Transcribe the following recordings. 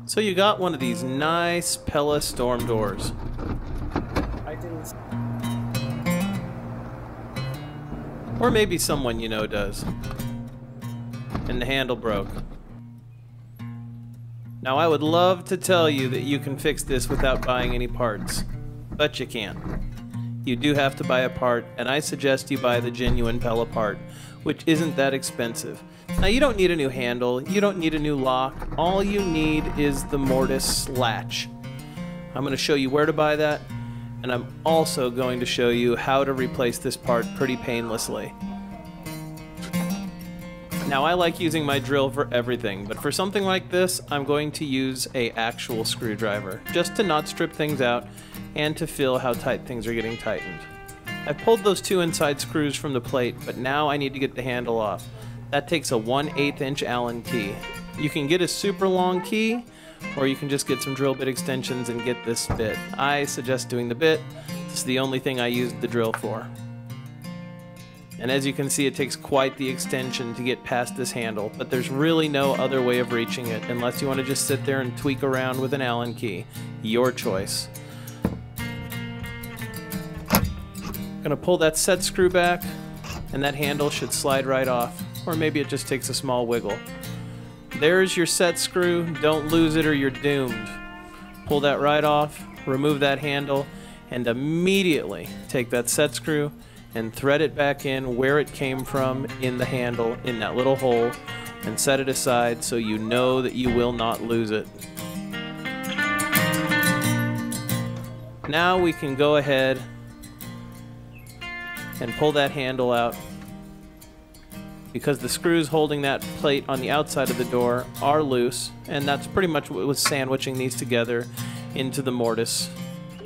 So you got one of these nice Pella storm doors. I didn't. Or maybe someone you know does. And the handle broke. Now I would love to tell you that you can fix this without buying any parts, but you can't. You do have to buy a part, and I suggest you buy the genuine Pella part, which isn't that expensive. Now you don't need a new handle, you don't need a new lock, all you need is the Mortise latch. I'm going to show you where to buy that, and I'm also going to show you how to replace this part pretty painlessly. Now I like using my drill for everything, but for something like this, I'm going to use an actual screwdriver, just to not strip things out and to feel how tight things are getting tightened. I pulled those two inside screws from the plate, but now I need to get the handle off. That takes a 1/8 inch Allen key. You can get a super long key, or you can just get some drill bit extensions and get this bit. I suggest doing the bit. This is the only thing I used the drill for. And as you can see, it takes quite the extension to get past this handle, but there's really no other way of reaching it unless you want to just sit there and tweak around with an Allen key. Your choice. Gonna pull that set screw back, and that handle should slide right off, or maybe it just takes a small wiggle. There's your set screw. Don't lose it or you're doomed. Pull that right off, remove that handle, and immediately take that set screw and thread it back in where it came from in the handle, in that little hole, and set it aside so you know that you will not lose it. Now we can go ahead and pull that handle out, because the screws holding that plate on the outside of the door are loose, and that's pretty much what was sandwiching these together into the Mortise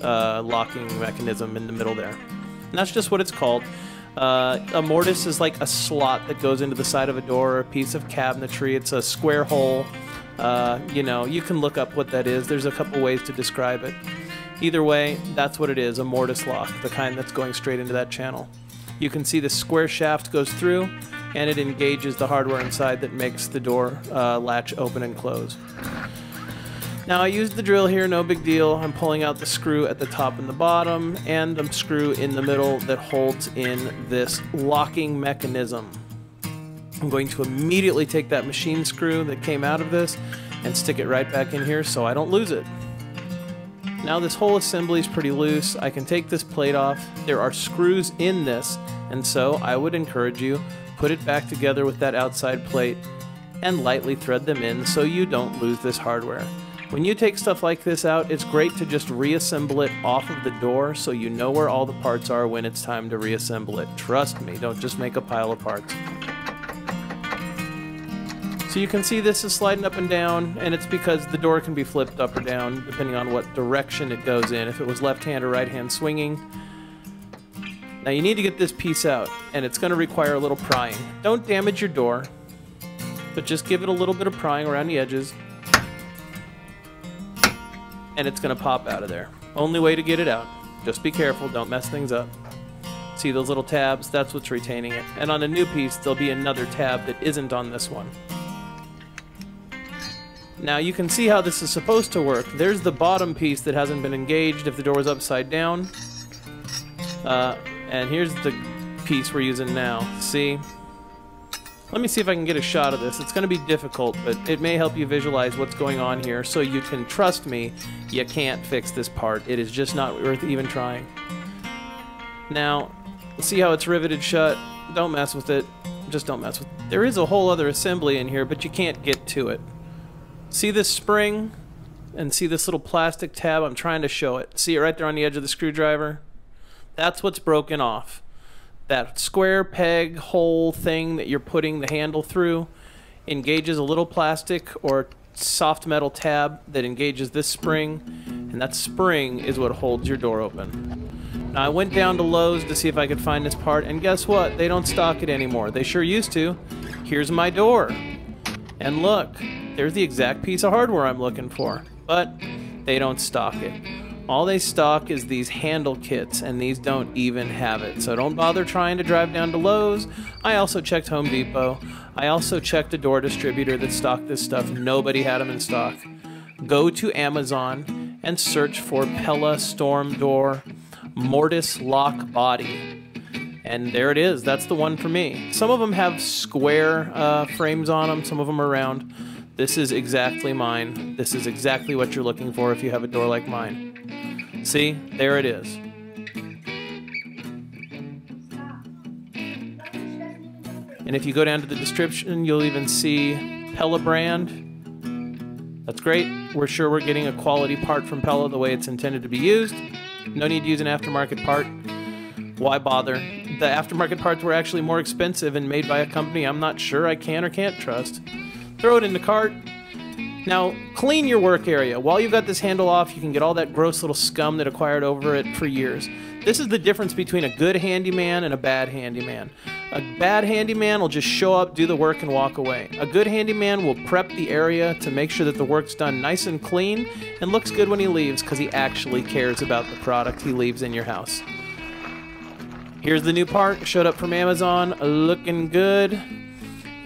locking mechanism in the middle there. And that's just what it's called. A Mortise is like a slot that goes into the side of a door or a piece of cabinetry. It's a square hole. You know, you can look up what that is. There's a couple ways to describe it. Either way, that's what it is, a Mortise lock, the kind that's going straight into that channel. You can see the square shaft goes through, and it engages the hardware inside that makes the door latch open and close. Now I used the drill here, no big deal. I'm pulling out the screw at the top and the bottom, and the screw in the middle that holds in this locking mechanism. I'm going to immediately take that machine screw that came out of this and stick it right back in here so I don't lose it. Now this whole assembly is pretty loose. I can take this plate off. There are screws in this, and so I would encourage you, put it back together with that outside plate and lightly thread them in so you don't lose this hardware. When you take stuff like this out, it's great to just reassemble it off of the door so you know where all the parts are when it's time to reassemble it. Trust me, don't just make a pile of parts. So you can see this is sliding up and down, and it's because the door can be flipped up or down depending on what direction it goes in, if it was left hand or right hand swinging. Now you need to get this piece out, and it's going to require a little prying. Don't damage your door, but just give it a little bit of prying around the edges, and it's going to pop out of there. Only way to get it out. Just be careful, don't mess things up. See those little tabs? That's what's retaining it. And on a new piece, there'll be another tab that isn't on this one. Now you can see how this is supposed to work. There's the bottom piece that hasn't been engaged if the door was upside down. And here's the piece we're using now. See? Let me see if I can get a shot of this. It's going to be difficult, but it may help you visualize what's going on here so you can trust me, you can't fix this part. It is just not worth even trying. Now, see how it's riveted shut? Don't mess with it. Just don't mess with it. There is a whole other assembly in here, but you can't get to it. See this spring? And see this little plastic tab? I'm trying to show it. See it right there on the edge of the screwdriver? That's what's broken off. That square peg hole thing that you're putting the handle through engages a little plastic or soft metal tab that engages this spring, and that spring is what holds your door open. Now I went down to Lowe's to see if I could find this part, and guess what? They don't stock it anymore. They sure used to. Here's my door. And look, there's the exact piece of hardware I'm looking for, but they don't stock it. All they stock is these handle kits, and these don't even have it. So don't bother trying to drive down to Lowe's. I also checked Home Depot. I also checked a door distributor that stocked this stuff. Nobody had them in stock. go to Amazon and search for Pella Storm Door Mortise Lock Body. And there it is. That's the one for me. Some of them have square frames on them. Some of them are round. This is exactly mine. This is exactly what you're looking for if you have a door like mine. See? There it is. And if you go down to the description, you'll even see Pella brand. That's great. We're sure we're getting a quality part from Pella the way it's intended to be used. No need to use an aftermarket part. Why bother? The aftermarket parts were actually more expensive and made by a company I'm not sure I can or can't trust. Throw it in the cart. Now, clean your work area. While you've got this handle off, you can get all that gross little scum that acquired over it for years. This is the difference between a good handyman and a bad handyman. A bad handyman will just show up, do the work, and walk away. A good handyman will prep the area to make sure that the work's done nice and clean and looks good when he leaves because he actually cares about the product he leaves in your house. Here's the new part. Showed up from Amazon, looking good.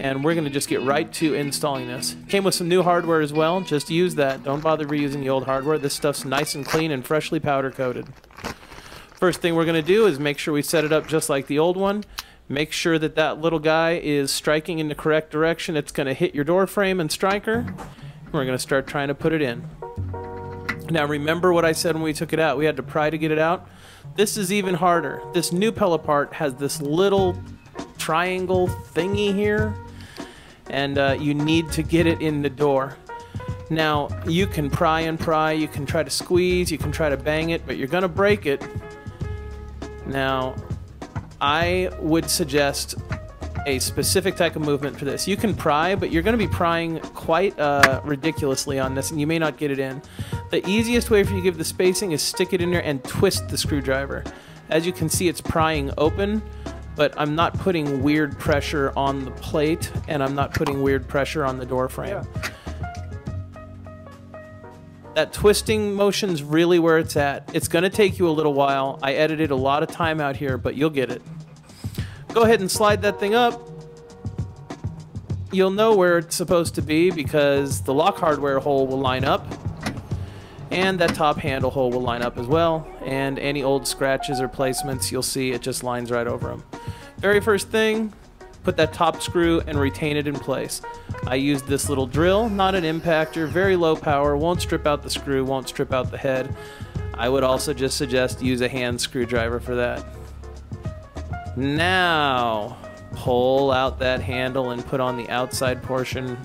And we're going to just get right to installing this. Came with some new hardware as well. Just use that. Don't bother reusing the old hardware. This stuff's nice and clean and freshly powder coated. First thing we're going to do is make sure we set it up just like the old one. Make sure that that little guy is striking in the correct direction. It's going to hit your door frame and striker. We're going to start trying to put it in. Now remember what I said when we took it out. We had to pry to get it out. This is even harder. This new Pella part has this little triangle thingy here, and you need to get it in the door. Now you can pry and pry, you can try to squeeze, you can try to bang it, but you're gonna break it. Now I would suggest a specific type of movement for this. You can pry, but you're going to be prying quite ridiculously on this, and you may not get it in. The easiest way for you to give the spacing is stick it in there and twist the screwdriver. As you can see, it's prying open, but I'm not putting weird pressure on the plate, and I'm not putting weird pressure on the door frame. Yeah. That twisting motion's really where it's at. It's going to take you a little while. I edited a lot of time out here, but you'll get it. Go ahead and slide that thing up. You'll know where it's supposed to be because the lock hardware hole will line up, and that top handle hole will line up as well, and any old scratches or placements, you'll see it just lines right over them. Very first thing, put that top screw and retain it in place. I used this little drill, not an impactor, very low power, won't strip out the screw, won't strip out the head. I would also just suggest use a hand screwdriver for that. Now, pull out that handle and put on the outside portion,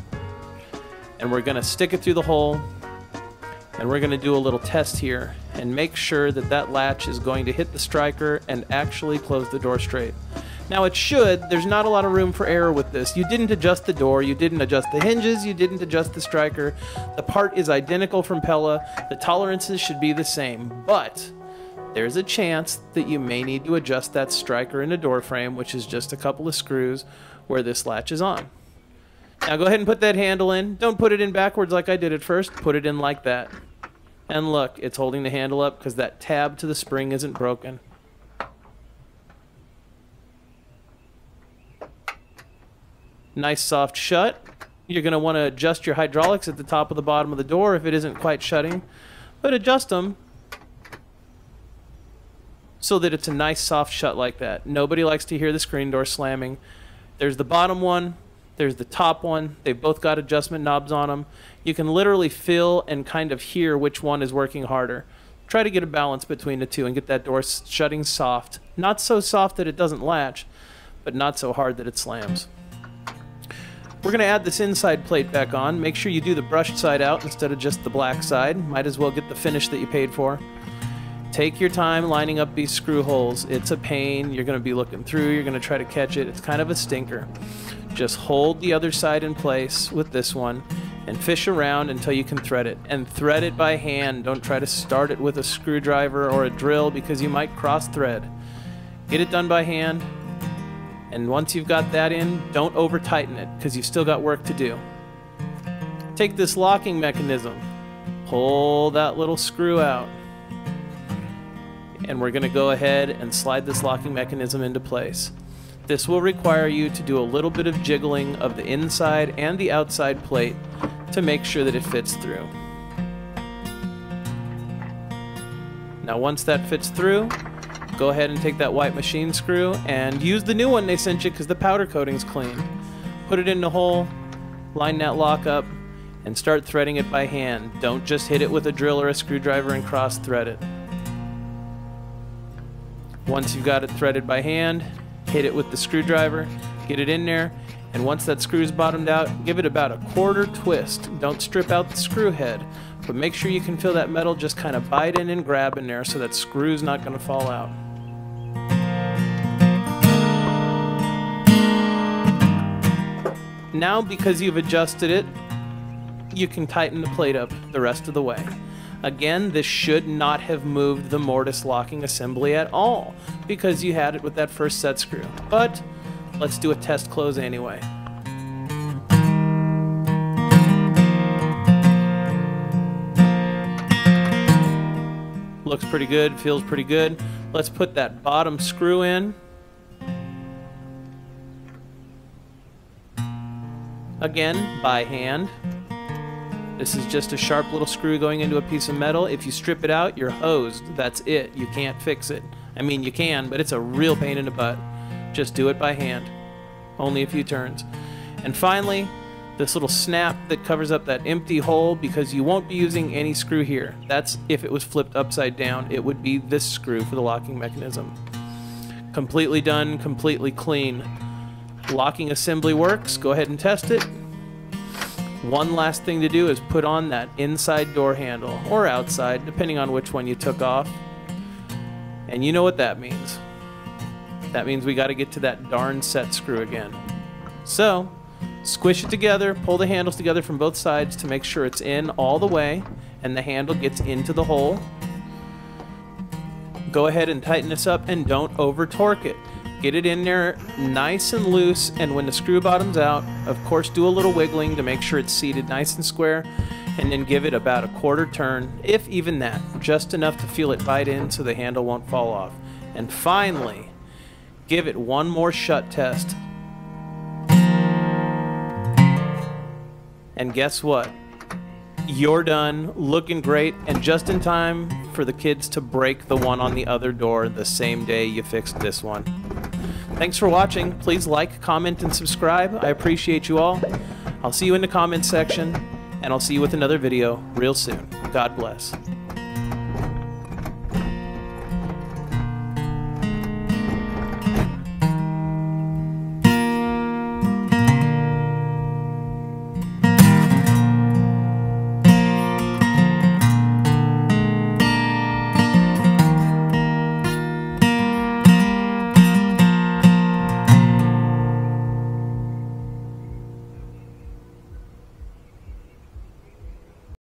and we're going to stick it through the hole, and we're going to do a little test here and make sure that that latch is going to hit the striker and actually close the door straight. Now it should. There's not a lot of room for error with this. You didn't adjust the door, you didn't adjust the hinges, you didn't adjust the striker. The part is identical from Pella. The tolerances should be the same, but there's a chance that you may need to adjust that striker in the door frame, which is just a couple of screws where this latch is on. Now go ahead and put that handle in. Don't put it in backwards like I did at first. Put it in like that. And look, it's holding the handle up because that tab to the spring isn't broken. Nice soft shut. You're going to want to adjust your hydraulics at the top of the bottom of the door if it isn't quite shutting, but adjust them so that it's a nice soft shut like that. Nobody likes to hear the screen door slamming. There's the bottom one, there's the top one. They've both got adjustment knobs on them. You can literally feel and kind of hear which one is working harder. Try to get a balance between the two and get that door shutting soft. Not so soft that it doesn't latch, but not so hard that it slams. We're going to add this inside plate back on. Make sure you do the brushed side out instead of just the black side. Might as well get the finish that you paid for. Take your time lining up these screw holes. It's a pain. You're going to be looking through. You're going to try to catch it. It's kind of a stinker. Just hold the other side in place with this one and fish around until you can thread it. And thread it by hand. Don't try to start it with a screwdriver or a drill because you might cross thread. Get it done by hand. And once you've got that in, don't over tighten it because you've still got work to do. Take this locking mechanism. Pull that little screw out. And we're going to go ahead and slide this locking mechanism into place. This will require you to do a little bit of jiggling of the inside and the outside plate to make sure that it fits through. Now once that fits through, go ahead and take that white machine screw and use the new one they sent you because the powder coating's clean. Put it in the hole, line that lock up, and start threading it by hand. Don't just hit it with a drill or a screwdriver and cross thread it. Once you've got it threaded by hand, hit it with the screwdriver, get it in there, and once that screw's bottomed out, give it about a quarter twist. Don't strip out the screw head, but make sure you can feel that metal just kind of bite in and grab in there so that screw's not going to fall out. Now, because you've adjusted it, you can tighten the plate up the rest of the way. Again, this should not have moved the mortise locking assembly at all because you had it with that first set screw. But let's do a test close anyway. Looks pretty good, feels pretty good. Let's put that bottom screw in. Again, by hand. This is just a sharp little screw going into a piece of metal. If you strip it out, you're hosed. That's it. You can't fix it. I mean, you can, but it's a real pain in the butt. Just do it by hand. Only a few turns. And finally, this little snap that covers up that empty hole, because you won't be using any screw here. That's if it was flipped upside down. It would be this screw for the locking mechanism. Completely done, completely clean. Locking assembly works. Go ahead and test it. One last thing to do is put on that inside door handle, or outside, depending on which one you took off. And you know what that means. That means we got to get to that darn set screw again. So, squish it together, pull the handles together from both sides to make sure it's in all the way, and the handle gets into the hole. Go ahead and tighten this up, and don't over torque it. Get it in there nice and loose, and when the screw bottom's out, of course do a little wiggling to make sure it's seated nice and square, and then give it about a quarter turn, if even that, just enough to feel it bite in so the handle won't fall off. And finally, give it one more shut test. And guess what? You're done, looking great, and just in time for the kids to break the one on the other door the same day you fixed this one. Thanks for watching. Please like, comment, and subscribe. I appreciate you all. I'll see you in the comments section, and I'll see you with another video real soon. God bless.